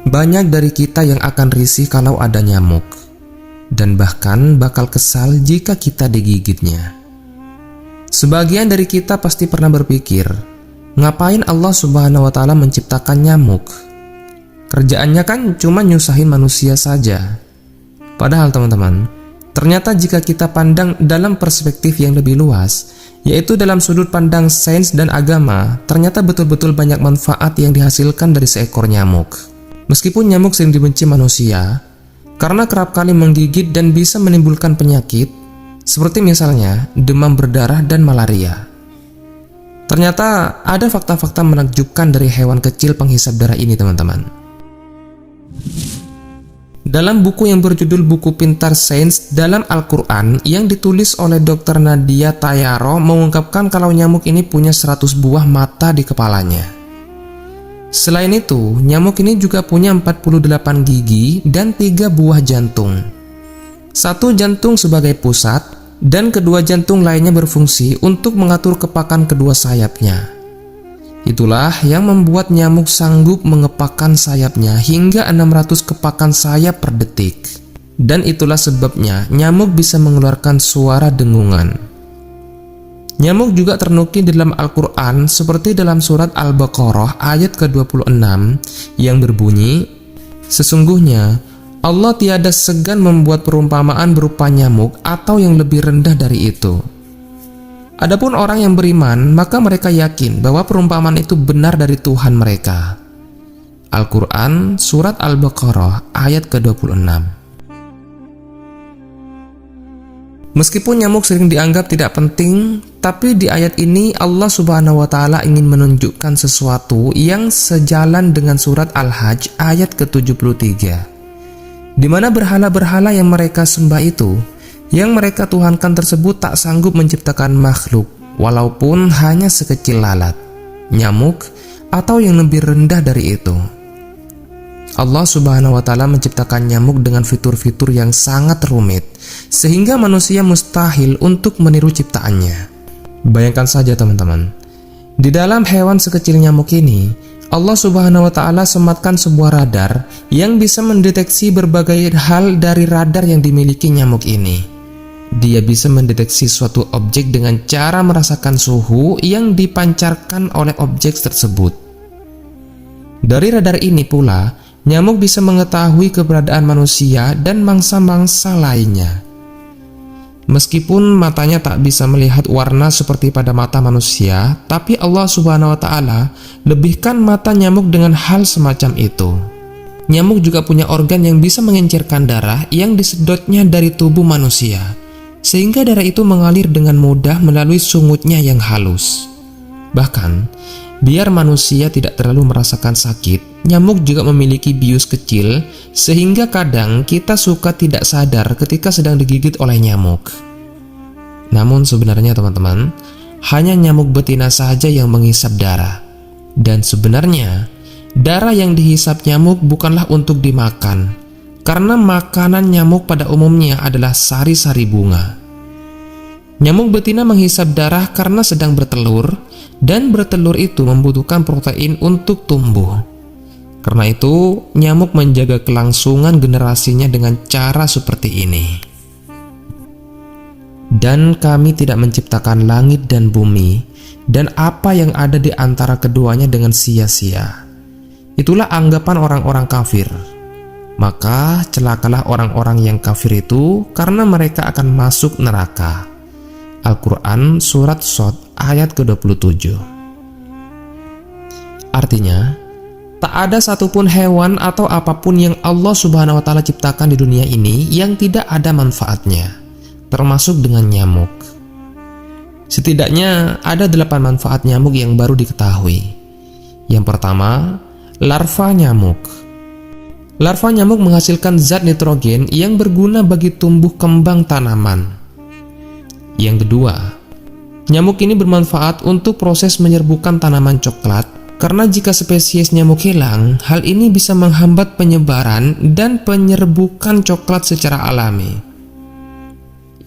Banyak dari kita yang akan risih kalau ada nyamuk, dan bahkan bakal kesal jika kita digigitnya. Sebagian dari kita pasti pernah berpikir, ngapain Allah Subhanahu wa Ta'ala menciptakan nyamuk? Kerjaannya kan cuma nyusahin manusia saja. Padahal teman-teman, ternyata jika kita pandang dalam perspektif yang lebih luas, yaitu dalam sudut pandang sains dan agama, ternyata betul-betul banyak manfaat yang dihasilkan dari seekor nyamuk. Meskipun nyamuk sering dibenci manusia karena kerap kali menggigit dan bisa menimbulkan penyakit seperti misalnya demam berdarah dan malaria. Ternyata ada fakta-fakta menakjubkan dari hewan kecil penghisap darah ini teman-teman. Dalam buku yang berjudul Buku Pintar Sains dalam Al-Quran yang ditulis oleh Dr. Nadia Tayaro mengungkapkan kalau nyamuk ini punya 100 buah mata di kepalanya. Selain itu, nyamuk ini juga punya 48 gigi dan 3 buah jantung. Satu jantung sebagai pusat dan kedua jantung lainnya berfungsi untuk mengatur kepakan kedua sayapnya. Itulah yang membuat nyamuk sanggup mengepakkan sayapnya hingga 600 kepakan sayap per detik. Dan itulah sebabnya nyamuk bisa mengeluarkan suara dengungan. Nyamuk juga ternukil di dalam Al-Quran seperti dalam surat Al-Baqarah ayat ke-26 yang berbunyi, "Sesungguhnya Allah tiada segan membuat perumpamaan berupa nyamuk atau yang lebih rendah dari itu. Adapun orang yang beriman, maka mereka yakin bahwa perumpamaan itu benar dari Tuhan mereka." Al-Quran surat Al-Baqarah ayat ke-26. Meskipun nyamuk sering dianggap tidak penting, tapi di ayat ini Allah Subhanahu wa Ta'ala ingin menunjukkan sesuatu yang sejalan dengan surat Al-Hajj ayat ke-73, di mana berhala-berhala yang mereka sembah itu, yang mereka tuhankan tersebut tak sanggup menciptakan makhluk, walaupun hanya sekecil lalat, nyamuk, atau yang lebih rendah dari itu. Allah Subhanahu wa Ta'ala menciptakan nyamuk dengan fitur-fitur yang sangat rumit, sehingga manusia mustahil untuk meniru ciptaannya. Bayangkan saja teman-teman, di dalam hewan sekecil nyamuk ini, Allah Subhanahu wa Ta'ala sematkan sebuah radar yang bisa mendeteksi berbagai hal dari radar yang dimiliki nyamuk ini. Dia bisa mendeteksi suatu objek dengan cara merasakan suhu yang dipancarkan oleh objek tersebut. Dari radar ini pula, nyamuk bisa mengetahui keberadaan manusia dan mangsa-mangsa lainnya. Meskipun matanya tak bisa melihat warna seperti pada mata manusia, tapi Allah Subhanahu wa Ta'ala lebihkan mata nyamuk dengan hal semacam itu. Nyamuk juga punya organ yang bisa mengencirkan darah yang disedotnya dari tubuh manusia, sehingga darah itu mengalir dengan mudah melalui sungutnya yang halus. Bahkan, biar manusia tidak terlalu merasakan sakit, nyamuk juga memiliki bius kecil, sehingga kadang kita suka tidak sadar ketika sedang digigit oleh nyamuk. Namun sebenarnya teman-teman, hanya nyamuk betina saja yang menghisap darah. Dan sebenarnya, darah yang dihisap nyamuk bukanlah untuk dimakan, karena makanan nyamuk pada umumnya adalah sari-sari bunga. Nyamuk betina menghisap darah karena sedang bertelur, dan bertelur itu membutuhkan protein untuk tumbuh. Karena itu, nyamuk menjaga kelangsungan generasinya dengan cara seperti ini. Dan kami tidak menciptakan langit dan bumi, dan apa yang ada di antara keduanya dengan sia-sia. Itulah anggapan orang-orang kafir. Maka celakalah orang-orang yang kafir itu, karena mereka akan masuk neraka. Al-Quran surat Shad ayat ke-27. Artinya, tak ada satupun hewan atau apapun yang Allah Subhanahu wa Ta'ala ciptakan di dunia ini yang tidak ada manfaatnya, termasuk dengan nyamuk. Setidaknya ada 8 manfaat nyamuk yang baru diketahui. Yang pertama, larva nyamuk. Larva nyamuk menghasilkan zat nitrogen yang berguna bagi tumbuh kembang tanaman. Yang kedua, nyamuk ini bermanfaat untuk proses menyerbukan tanaman coklat, karena jika spesies nyamuk hilang, hal ini bisa menghambat penyebaran dan penyerbukan coklat secara alami.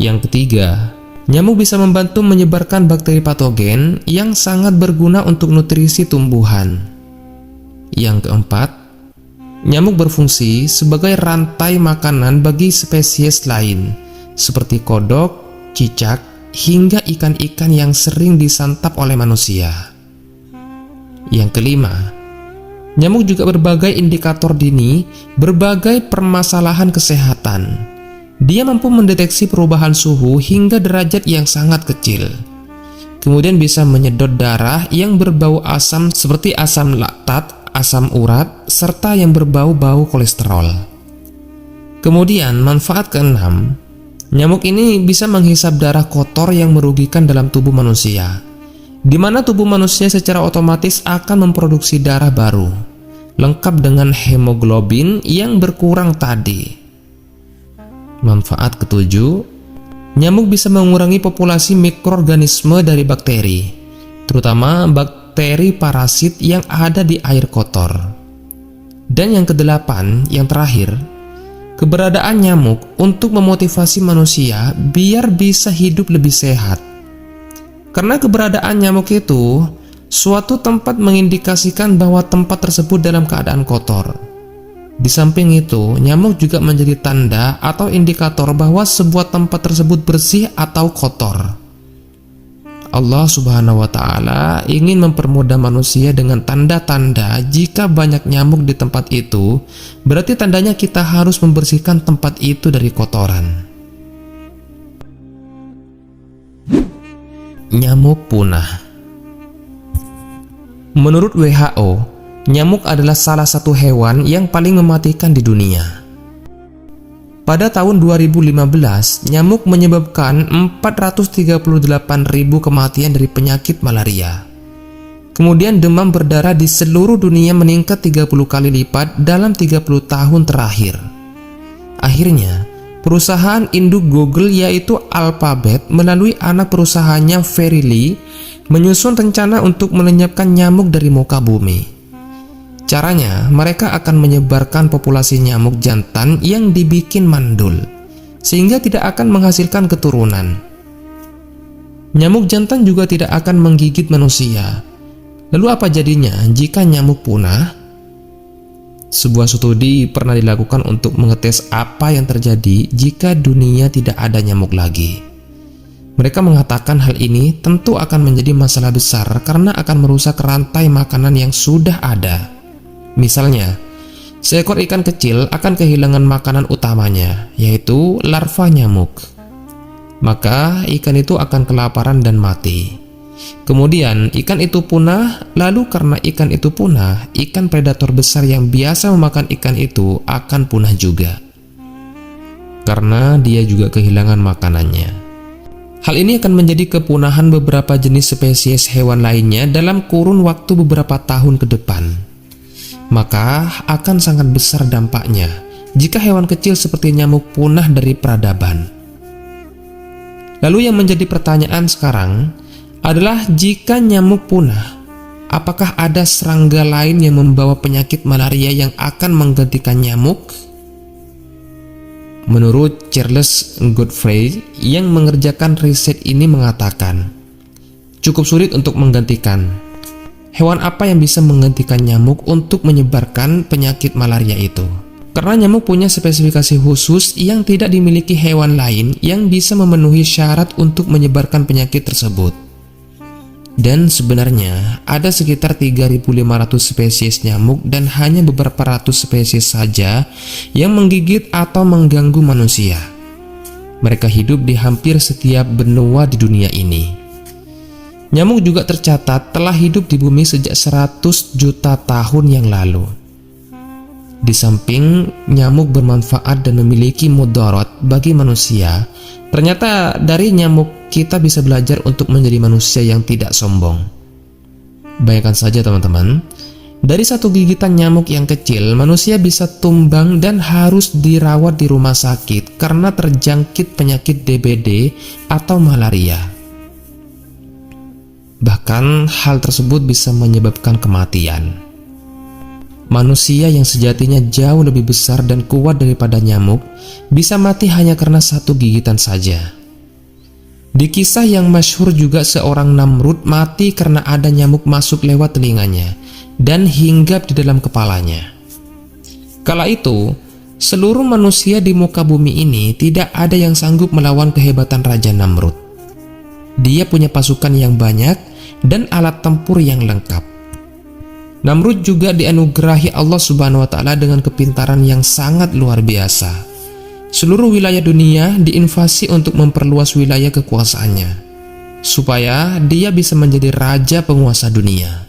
Yang ketiga, nyamuk bisa membantu menyebarkan bakteri patogen yang sangat berguna untuk nutrisi tumbuhan. Yang keempat, nyamuk berfungsi sebagai rantai makanan bagi spesies lain seperti kodok, cicak, hingga ikan-ikan yang sering disantap oleh manusia. Yang kelima, nyamuk juga berbagai indikator dini berbagai permasalahan kesehatan. Dia mampu mendeteksi perubahan suhu hingga derajat yang sangat kecil. Kemudian bisa menyedot darah yang berbau asam seperti asam laktat, asam urat, serta yang berbau-bau kolesterol. Kemudian manfaat keenam, nyamuk ini bisa menghisap darah kotor yang merugikan dalam tubuh manusia, di mana tubuh manusia secara otomatis akan memproduksi darah baru, lengkap dengan hemoglobin yang berkurang tadi. Manfaat ketujuh, nyamuk bisa mengurangi populasi mikroorganisme dari bakteri, terutama bakteri parasit yang ada di air kotor. Dan yang kedelapan, yang terakhir, keberadaan nyamuk untuk memotivasi manusia biar bisa hidup lebih sehat. Karena keberadaan nyamuk itu, suatu tempat mengindikasikan bahwa tempat tersebut dalam keadaan kotor. Di samping itu, nyamuk juga menjadi tanda atau indikator bahwa sebuah tempat tersebut bersih atau kotor. Allah Subhanahu wa Ta'ala ingin mempermudah manusia dengan tanda-tanda. Jika banyak nyamuk di tempat itu, berarti tandanya kita harus membersihkan tempat itu dari kotoran. Nyamuk punah. Menurut WHO, nyamuk adalah salah satu hewan yang paling mematikan di dunia. Pada tahun 2015, nyamuk menyebabkan 438.000 kematian dari penyakit malaria. Kemudian demam berdarah di seluruh dunia meningkat 30 kali lipat dalam 30 tahun terakhir. Akhirnya, perusahaan induk Google yaitu Alphabet melalui anak perusahaannya Verily menyusun rencana untuk melenyapkan nyamuk dari muka bumi. Caranya, mereka akan menyebarkan populasi nyamuk jantan yang dibikin mandul, sehingga tidak akan menghasilkan keturunan. Nyamuk jantan juga tidak akan menggigit manusia. Lalu apa jadinya jika nyamuk punah? Sebuah studi pernah dilakukan untuk mengetes apa yang terjadi jika dunia tidak ada nyamuk lagi. Mereka mengatakan hal ini tentu akan menjadi masalah besar karena akan merusak rantai makanan yang sudah ada. Misalnya, seekor ikan kecil akan kehilangan makanan utamanya, yaitu larva nyamuk. Maka ikan itu akan kelaparan dan mati. Kemudian ikan itu punah, lalu karena ikan itu punah, ikan predator besar yang biasa memakan ikan itu akan punah juga. Karena dia juga kehilangan makanannya. Hal ini akan menjadi kepunahan beberapa jenis spesies hewan lainnya dalam kurun waktu beberapa tahun ke depan. Maka akan sangat besar dampaknya jika hewan kecil seperti nyamuk punah dari peradaban. Lalu yang menjadi pertanyaan sekarang adalah jika nyamuk punah, apakah ada serangga lain yang membawa penyakit malaria yang akan menggantikan nyamuk? Menurut Charles Godfrey yang mengerjakan riset ini mengatakan, cukup sulit untuk menggantikan. Hewan apa yang bisa menggantikan nyamuk untuk menyebarkan penyakit malaria itu? Karena nyamuk punya spesifikasi khusus yang tidak dimiliki hewan lain yang bisa memenuhi syarat untuk menyebarkan penyakit tersebut. Dan sebenarnya ada sekitar 3.500 spesies nyamuk dan hanya beberapa ratus spesies saja yang menggigit atau mengganggu manusia. Mereka hidup di hampir setiap benua di dunia ini. Nyamuk juga tercatat telah hidup di bumi sejak 100 juta tahun yang lalu. Di samping nyamuk bermanfaat dan memiliki mudarat bagi manusia, ternyata dari nyamuk kita bisa belajar untuk menjadi manusia yang tidak sombong. Bayangkan saja teman-teman, dari satu gigitan nyamuk yang kecil, manusia bisa tumbang dan harus dirawat di rumah sakit karena terjangkit penyakit DBD atau malaria. Bahkan hal tersebut bisa menyebabkan kematian. Manusia yang sejatinya jauh lebih besar dan kuat daripada nyamuk bisa mati hanya karena satu gigitan saja. Di kisah yang masyhur juga seorang Namrud mati karena ada nyamuk masuk lewat telinganya dan hinggap di dalam kepalanya. Kala itu, seluruh manusia di muka bumi ini tidak ada yang sanggup melawan kehebatan Raja Namrud. Dia punya pasukan yang banyak dan alat tempur yang lengkap. Namrud juga dianugerahi Allah Subhanahu wa Ta'ala dengan kepintaran yang sangat luar biasa. Seluruh wilayah dunia diinvasi untuk memperluas wilayah kekuasaannya, supaya dia bisa menjadi raja penguasa dunia.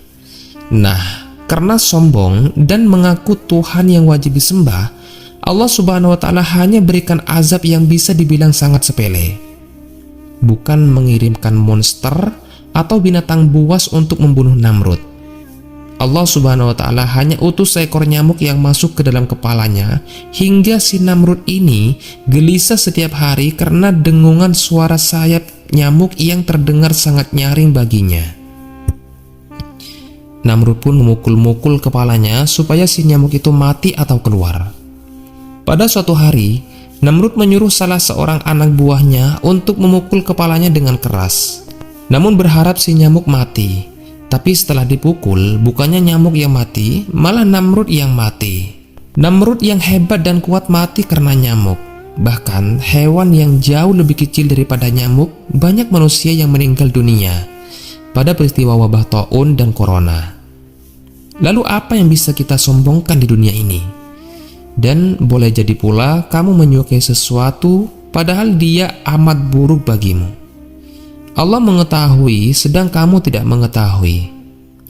Nah, karena sombong dan mengaku Tuhan yang wajib disembah, Allah Subhanahu wa Ta'ala hanya berikan azab yang bisa dibilang sangat sepele. Bukan mengirimkan monster atau binatang buas untuk membunuh Namrud. Allah Subhanahu wa Ta'ala hanya utus seekor nyamuk yang masuk ke dalam kepalanya, hingga si Namrud ini gelisah setiap hari karena dengungan suara sayap nyamuk yang terdengar sangat nyaring baginya. Namrud pun memukul-mukul kepalanya supaya si nyamuk itu mati atau keluar. Pada suatu hari, Namrud menyuruh salah seorang anak buahnya untuk memukul kepalanya dengan keras, namun berharap si nyamuk mati. Tapi setelah dipukul, bukannya nyamuk yang mati, malah Namrud yang mati. Namrud yang hebat dan kuat mati karena nyamuk. Bahkan hewan yang jauh lebih kecil daripada nyamuk, banyak manusia yang meninggal dunia pada peristiwa wabah taun dan corona. Lalu apa yang bisa kita sombongkan di dunia ini? Dan boleh jadi pula kamu menyukai sesuatu padahal dia amat buruk bagimu. Allah mengetahui sedang kamu tidak mengetahui.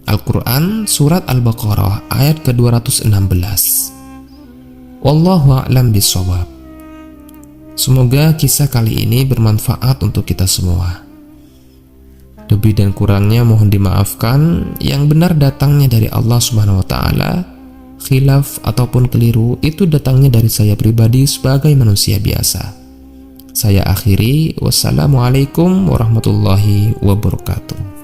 Al-Quran Surat Al-Baqarah ayat ke-216. Wallahu a'lam bishawab. Semoga kisah kali ini bermanfaat untuk kita semua. Lebih dan kurangnya mohon dimaafkan. Yang benar datangnya dari Allah Subhanahu wa Ta'ala. Khilaf ataupun keliru itu datangnya dari saya pribadi sebagai manusia biasa. Saya akhiri. Wassalamualaikum warahmatullahi wabarakatuh.